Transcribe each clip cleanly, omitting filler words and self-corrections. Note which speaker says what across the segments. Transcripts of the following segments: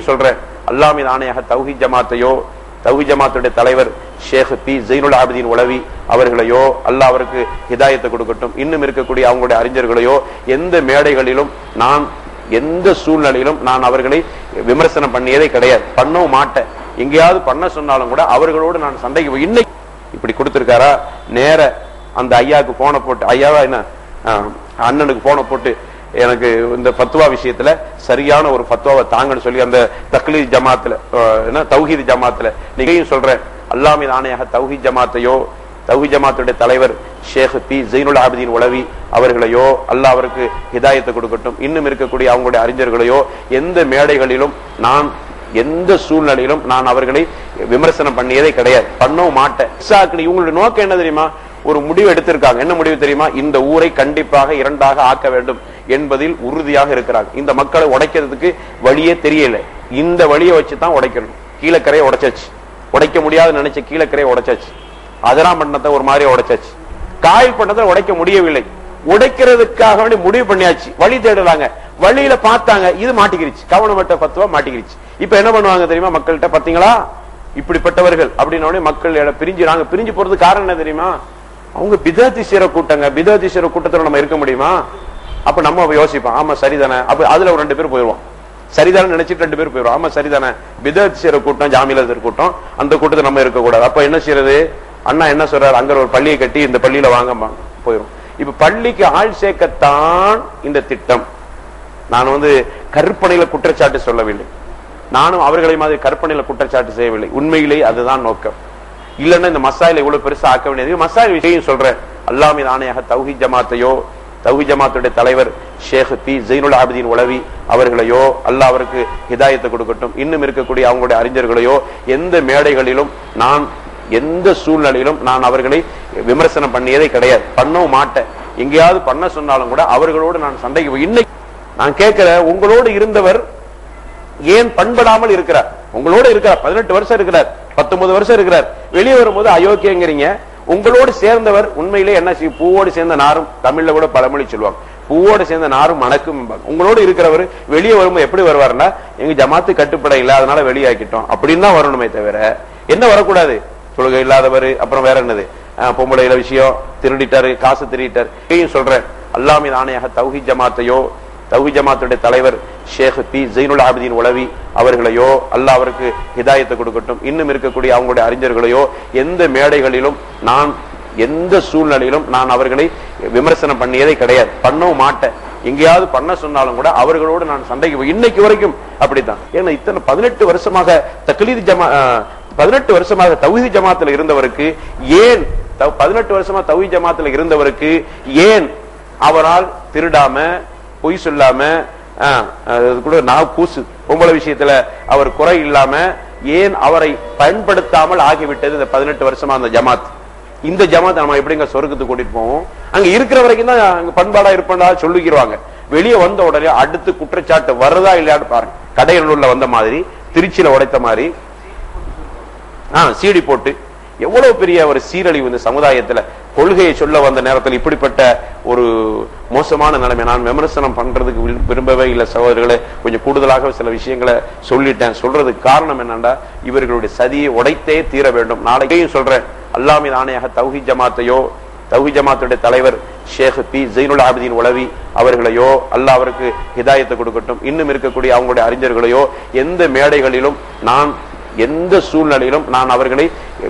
Speaker 1: சொல்றேன், அல்லாஹ் மீது ஆணையாக தௌஹீத் ஜமாத்தையோ தௌஹீத் ஜமாத்துடைய தலைவர் ஷேக் பி ஜைனுல் ஆபிதீன் உலவி அவர்களையோ அல்லாஹ் அவருக்கு ஹிதாயத்தை கொடுக்கட்டும், இன்னும் இருக்கக்கூடிய அவங்களுடைய அறிஞர்களையோ எந்த மேடைகளிலும் நான் எந்த சூழ்நிலையிலும் நான் அவர்களை விமர்சனம் பண்ணியதே கிடையாது, பண்ணவும் மாட்டேன். எங்கேயாவது பண்ண சொன்னாலும் கூட அவர்களோடு நான் சண்டைக்கு இன்னைக்கு இப்படி கொடுத்திருக்காரா, நேர அந்த ஐயாவுக்கு போன போட்டு, ஐயாவா என்ன அண்ணனுக்கு போன போட்டு எனக்கு இந்த ஃபத்வா விஷயத்துல சரியான ஒரு ஃபத்வாவை தாங்கன்னு சொல்லி அந்த தக்லீத் ஜமாத்துல தௌஹீத் ஜமாத்துல நீங்க சொல்றேன், அல்லாஹ் மீது ஆணையாக தௌஹீத் ஜமாத்தையோ தௌஹீத் ஜமாத்துடைய தலைவர் ஷேக் பி ஜைனுல் ஆபிதீன் உலவி அவர்களையோ அல்லாஹ் அவருக்கு ஹிதாயத்தை கொடுக்கட்டும், இன்னும் இருக்கக்கூடிய அவங்களுடைய அறிஞர்களையோ எந்த மேடைகளிலும் நான் எந்த சூழ்நிலையிலும் நான் அவர்களை விமர்சனம் பண்ணியதே கிடையாது, பண்ணவும் மாட்டேன். இவங்களுடைய நோக்கம் என்ன தெரியுமா, ஒரு முடிவு எடுத்திருக்காங்க. என்ன முடிவு தெரியுமா, இந்த ஊரை கண்டிப்பாக இரண்டாக ஆக்க வேண்டும் என்பதில் உறுதியாக இருக்கிறாங்க. இந்த மக்களை உடைக்கிறதுக்கு வழியே தெரியல, இந்த வழியை வச்சுதான் உடைக்கணும். கீழக்கரையை உடைச்சாச்சு, உடைக்க முடியாது நினைச்ச கீழக்கரையை உடைச்சாச்சு, அதராம் பண்ணத்தை ஒரு மாதிரியே உடைச்சாச்சு, காயல் பண்ணத்தை உடைக்க முடியவில்லை, உடைக்கிறதுக்காக வேண்டி முடிவு பண்ணியாச்சு. வழி தேடுறாங்க, வழியில பார்த்தாங்க இது மாட்டிக்கிருச்சு, கவனமற்ற ஃபத்வா மாட்டிக்கிருச்சு. இப்ப என்ன பண்ணுவாங்க தெரியுமா, மக்கள்கிட்ட பாத்தீங்களா இப்படிப்பட்டவர்கள் அப்படின்னு மக்கள் பிரிஞ்சு போறதுக்கு காரணம் என்ன தெரியுமா, அவங்க பிதஅத் செய்ற கூட்டங்க. பிதஅத் செய்ற கூட்டத்துல நம்ம இருக்க முடியுமா? அப்ப நம்ம யோசிப்போம், ஆமா சரிதானே, அப்ப அதுல ஒரு 2 பேர் போயிடுவோம், சரிதானே நினைச்சிட்டு 2 பேர் போயிடுவோம், ஆமா சரிதானே, பிதஅத் செய்ற கூட்டம் ஜாமிலர் கூட்டம், அந்த கூட்டத்தை நம்ம இருக்க கூடாது. அப்ப என்ன செய்யறது, அண்ணா என்ன சொல்றாரு, அங்க ஒரு பள்ளியை கட்டி இந்த பள்ளியில வாங்க போயிடும். இப்ப பள்ளிக்கு ஆள் சேர்க்கத்தான் இந்த திட்டம். நான் கற்பனையில குற்றச்சாட்டு சொல்லவில்லை, நானும் அவர்களை மாதிரி கற்பனையில குற்றச்சாட்டு செய்யவில்லை, உண்மையிலேயே அதுதான் நோக்கம். இல்லன்னா இந்த மசாயில இவ்வளவு பெருசா ஆக்க வேண்டியது. மசாயில் விஷயம் சொல்றேன், அல்லாஹ் மீது ஆணையாக தௌஹீத் ஜமாத்தையோ தௌஹீத் ஜமாத்துடைய தலைவர் ஷேக் பி ஜைனுல் ஆபிதீன் உலவி அவர்களையோ அல்லாஹ் அவருக்கு ஹிதாயத்தை கொடுக்கட்டும், இன்னும் இருக்கக்கூடிய அவங்களுடைய அறிஞர்களையோ எந்த மேடைகளிலும் நான் எந்த சூழ்நிலையிலும் நான் அவர்களை விமர்சனம் பண்ணியதே கிடையாது, பண்ணவும் மாட்டேன். எங்கேயாவது பண்ண சொன்னாலும் கூட அவர்களோடு நான் சண்டைக்கு இன்னைக்கு நான் கேட்கிறேன், உங்களோடு இருந்தவர் ஏன் பண்படாமல் இருக்கிறார்? உங்களோட இருக்கிறார், 18 வருஷம் இருக்கிறார், 19 வருஷம் இருக்கிறார், வெளியே வரும்போது அயோக்கியங்கிறீங்க. உங்களோடு சேர்ந்தவர் உண்மையிலே என்ன செய்யும், பூவோடு சேர்ந்த நாரும், தமிழ்ல கூட பழமொழி சொல்லுவாங்க, பூவோடு சேர்ந்த நாரும் மணக்கும். உங்களோடு இருக்கிறவர் வெளியே வரும்போது எப்படி வருவாருன்னா, எங்க ஜமாத்து கட்டுப்பட இல்லை அதனால வெளியாக்கிட்டோம் அப்படின்னு தான் வரணுமே தவிர என்ன வரக்கூடாது, தொழுகை இல்லாதவர், அப்புறம் வேற என்னது, பொம்பளையில விஷயம், திருடிட்டாரு, காசு திருடிட்டாரு. சொல்றேன், அல்லாஹ் மீது ஆணையாக தௌஹீத் ஜமாத்தையோ தௌஹீத் ஜமாத்துடைய தலைவர் ஷேக் பி ஜைனுல் ஆபிதீன் உலவி அவர்களையோ அல்லாஹ் அவருக்கு ஹிதாயத்தை கொடுக்கட்டும், இன்னும் இருக்கக்கூடிய அவங்களுடைய அறிஞர்களையோ எந்த மேடைகளிலும் நான் எந்த சூழ்நிலையிலும் நான் அவர்களை விமர்சனம் பண்ணியதே கிடையாது, பண்ணவும் மாட்டேன். எங்கேயாவது பண்ண சொன்னாலும் கூட அவர்களோடு நான் சண்டைக்கு இன்னைக்கு வரைக்கும் அப்படித்தான். ஏன்னா இத்தனை 18 வருஷமாக தக்லீத் 18 வருஷமாக தௌஹீத் ஜமாத்துல இருந்தவருக்கு ஏன் 18 வருஷமா தௌஹீத் ஜமாத்துல இருந்தவருக்கு ஏன் அவரால் திருடாம பொய் சொல்லாம கூட நான் கூசு பொம்பளை விஷயத்துல அவர் குறை இல்லாம ஏன் அவரை பயன்படுத்தாமல் ஆகிவிட்டது இந்த 18 வருஷமா அந்த ஜமாத். இந்த ஜமாத் நம்ம எப்படிங்க சொர்க்கத்துக்கு கூட்டிட்டு போவோம்? அங்க இருக்கிற வரைக்கும் தான் அங்க பண்பாடா இருப்பா சொல்லிக்கிறாங்க. வெளியே வந்த உடனே அடுத்து குற்றச்சாட்டு வருதா இல்லையான்னு பாருங்க. கடையனூர்ல வந்த மாதிரி, திருச்சியில உடைத்த மாதிரி சீடி போட்டு எவ்வளவு பெரிய ஒரு சீரழிவு இந்த சமுதாயத்துல. கொள்கையை சொல்ல வந்த நேரத்தில் இப்படிப்பட்ட ஒரு மோசமான நிலைமை. நான் விமர்சனம் பண்றதுக்கு விரும்பவே இல்லை சகோதரர்களே, கொஞ்சம் கூடுதலாக சில விஷயங்களை சொல்லிட்டேன். சொல்றதுக்கு காரணம் என்னன்னா, இவர்களுடைய சதியை உடைத்தே தீர வேண்டும். நாளைக்கையும் சொல்றேன், அல்லாஹ் மீது ஆணையாக தௌஹீத் ஜமாத்தையோ தௌஹீத் ஜமாத்துடைய தலைவர் ஷேக் பி ஜைனுல் ஆபிதீன் உலவி அவர்களையோ அல்லாஹ் அவருக்கு ஹிதாயத்தை கொடுக்கட்டும், இன்னும் இருக்கக்கூடிய அவங்களுடைய அறிஞர்களையோ எந்த மேடைகளிலும் நான் எந்த சூழ்நிலையிலும் நான் அவர்களை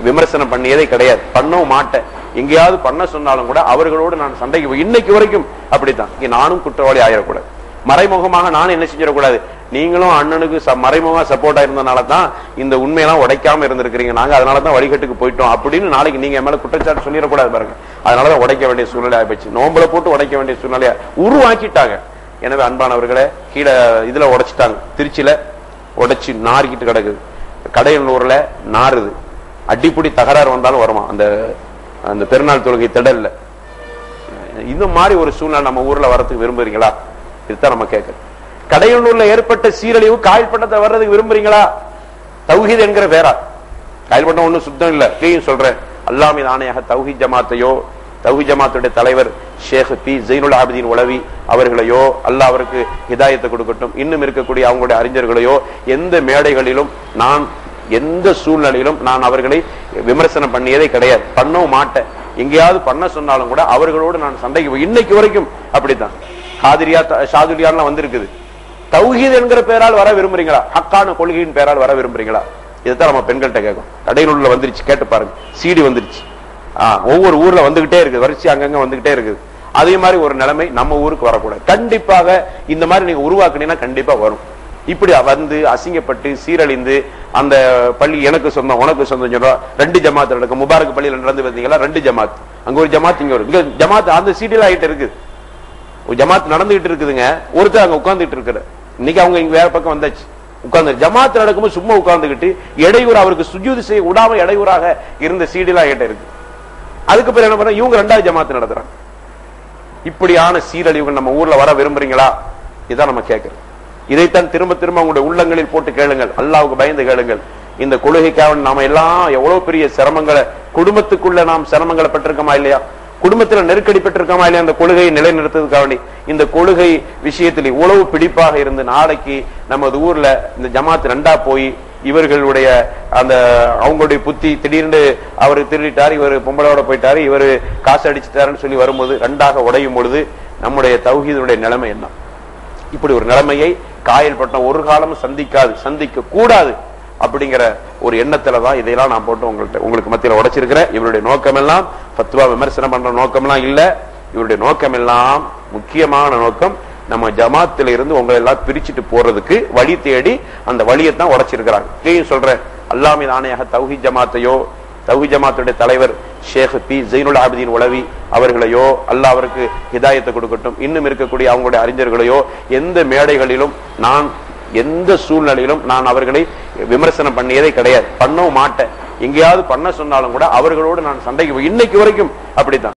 Speaker 1: விமர்சனம் பண்ணியதே கிடையாது, பண்ணவும் மாட்டேன். எங்கேயாவது பண்ண சொன்னாலும் கூட அவர்களோடு நான் சண்டைக்கு இன்னைக்கு வரைக்கும் அப்படித்தான். நானும் குற்றவாளி ஆயிடக்கூடாது, மறைமுகமாக நானும் என்ன செஞ்சிடக்கூடாது. நீங்களும் அண்ணனுக்கு மறைமுகமா சப்போர்ட்டா இருந்தனால தான் இந்த உண்மையெல்லாம் உடைக்காம இருந்திருக்கிறீங்க, நாங்க அதனாலதான் வழிகட்டுக்கு போயிட்டோம் அப்படின்னு நாளைக்கு நீங்க மேல குற்றச்சாட்டு சொல்லிடக்கூடாது பாருங்க. அதனாலதான் உடைக்க வேண்டிய சூழ்நிலை ஆயிடுச்சு. நோம்பல போட்டு உடைக்க வேண்டிய சூழ்நிலையா உருவாக்கிட்டாங்க. எனவே அன்பானவர்களே, கீழே இதுல உடைச்சிட்டாங்க, திருச்சியில உடைச்சு நாரிக்கிட்டு கிடக்குது, கடையனூர்ல நாறுது, அடிப்படி தகராறு வந்தாலும் வருமா அந்த பெருநாள் தொழுகை திடல்ல. இந்த மாதிரி ஒரு சூழ்நிலை நம்ம ஊர்ல வரதுக்கு விரும்புறீங்களா? இதுதான் நம்ம கேட்க. கடையனூர்ல ஏற்பட்ட சீரழிவு காயல்பட்டத்தை வர்றதுக்கு விரும்புறீங்களா? தௌஹீத் என்கிற பேரா? காயல்பட்டம் ஒண்ணும் சுத்தம் இல்ல. சொல்றேன், அல்லாஹ் மீது ஆணையாக தௌஹீத் ஜமாத்தையோ தௌஹீத் ஜமாத்துடைய தலைவர் ஷேக் பி ஜெயினுல் ஆபிதீன் உலவி அவர்களையோ அல்லாஹ் அவருக்கு ஹிதாயத்தை கொடுக்கட்டும், இன்னும் இருக்கக்கூடிய அவங்களுடைய அறிஞர்களையோ எந்த மேடைகளிலும் நான் எந்த சூழ்நிலையிலும் நான் அவர்களை விமர்சனம் பண்ணியதே கிடையாது, பண்ணவும் மாட்டேன். எங்கேயாவது பண்ண சொன்னாலும் கூட அவர்களோடு நான் சண்டைக்கு இன்னைக்கு வரைக்கும் அப்படித்தான். காதிரியா ஷாதுலியான்லாம் வந்திருக்குது. தௌஹீத் என்கிற பேரால் வர விரும்புறீங்களா? ஹக்கான கொள்கையின் பேரால் வர விரும்புறீங்களா? இதுதான் நம்ம பெண்கள்கிட்ட கேட்கும். கடைநூல்ல வந்துருச்சு, கேட்டு பாருங்க. சிடி வந்துருச்சு. ஒவ்வொரு ஊர்ல வந்துகிட்டே இருக்குது, வரிசை அங்கங்க வந்துகிட்டே இருக்குது. அதே மாதிரி ஒரு நிலைமை நம்ம ஊருக்கு வரக்கூடாது. கண்டிப்பாக இந்த மாதிரி நீங்க உருவாக்குனீங்கன்னா கண்டிப்பா வரும். இப்படி வந்து அசிங்கப்பட்டு சீரழிந்து அந்த பள்ளி எனக்கு சொந்தம் உனக்கு சொந்தம் சொல்றோம். 2 ஜமாத் நடக்கும். முபாரக் பள்ளியில் நடந்து வந்தீங்களா? 2 ஜமாத், அங்க ஒரு ஜமாத், இங்க ஒரு ஜமாத். அந்த சீடியில் ஆகிட்டு இருக்குது. ஒரு ஜமாத் நடந்துகிட்டு இருக்குதுங்க. ஒருத்தர் அங்க உட்கார்ந்துட்டு இருக்கிற. இன்னைக்கு அவங்க இங்க வேற பக்கம் வந்தாச்சு. உட்கார்ந்து ஜமாத் நடக்கும்போது சும்மா உட்கார்ந்துகிட்டு இடையூறு, அவருக்கு சுஜூது செய்ய விடாம இடையூறாக இருந்த சீடியில் ஆகிட்ட இருக்கு. அதுக்கு பிறகு என்ன பண்ண, இவங்க 2வது ஜமாத் நடத்துறாங்க. இப்படியான சீரழிவுகள் நம்ம ஊர்ல வர விரும்புறீங்களா? இதான் நம்ம கேட்கிறோம். இதைத்தான் திரும்ப திரும்ப உங்களுடைய உள்ளங்களில் போட்டு கேளுங்கள். அல்லாஹ்வுக்கு பயந்து கேளுங்கள். இந்த கொள்கைக்காக நாம எல்லாம் எவ்வளவு பெரிய சிரமங்களை, குடும்பத்துக்குள்ள நாம் சிரமங்களை பெற்றிருக்கோமா இல்லையா? குடும்பத்துல நெருக்கடி பெற்றிருக்கோமா இல்லையா? அந்த கொள்கையை நிலைநிறுத்துறதுக்காக இந்த கொள்கை விஷயத்தில் இவ்வளவு பிடிப்பாக இருந்து நாளைக்கு நமது ஊர்ல இந்த ஜமாத் 2ஆ போய் இவர்களுடைய அந்த அவங்களுடைய புத்தி திடீர்னு அவரு திருடிட்டாரு, இவர் பொம்பளோட போயிட்டாரு, இவர் காசு அடிச்சுட்டாருன்னு சொல்லி வரும்போது 2ஆக உடையும் பொழுது நம்முடைய தௌஹீதுடைய நிலைமை என்ன? இப்படி ஒரு நிலைமையை காயல் பட்டம் ஒரு காலமும் சந்திக்க கூடாது அப்படிங்கிற ஒரு எண்ணத்துலதான் இதையெல்லாம் நான் போட்டு உங்களுக்கு மத்தியில உடைச்சிருக்கிறேன். இவருடைய நோக்கம் எல்லாம் ஃபத்வா விமர்சனம் பண்ற நோக்கம் எல்லாம் இல்ல. இவருடைய நோக்கம் எல்லாம் முக்கியமான நோக்கம் நம்ம ஜமாத்துல இருந்து உங்களை எல்லாம் பிரிச்சுட்டு போறதுக்கு வழி தேடி அந்த வழியைத்தான் உடைச்சிருக்கிறாங்க. இதையும் சொல்றேன், அல்லாஹ் மீது ஆணையாக தௌஹீத் ஜமாத்தையோ தௌஹீத் ஜமாத்துடைய தலைவர் ஷேக் பி ஜெயினுல் ஆபிதீன் உலவி அவர்களையோ அல்லாஹ் அவருக்கு ஹிதாயத்தை கொடுக்கட்டும், இன்னும் இருக்கக்கூடிய அவங்களுடைய அறிஞர்களையோ எந்த மேடைகளிலும் நான் எந்த சூழ்நிலையிலும் நான் அவர்களை விமர்சனம் பண்ணியதே கிடையாது, பண்ணவும் மாட்டேன். எங்கேயாவது பண்ண சொன்னாலும் கூட அவர்களோடு நான் சண்டைக்கு இன்னைக்கு வரைக்கும் அப்படித்தான்.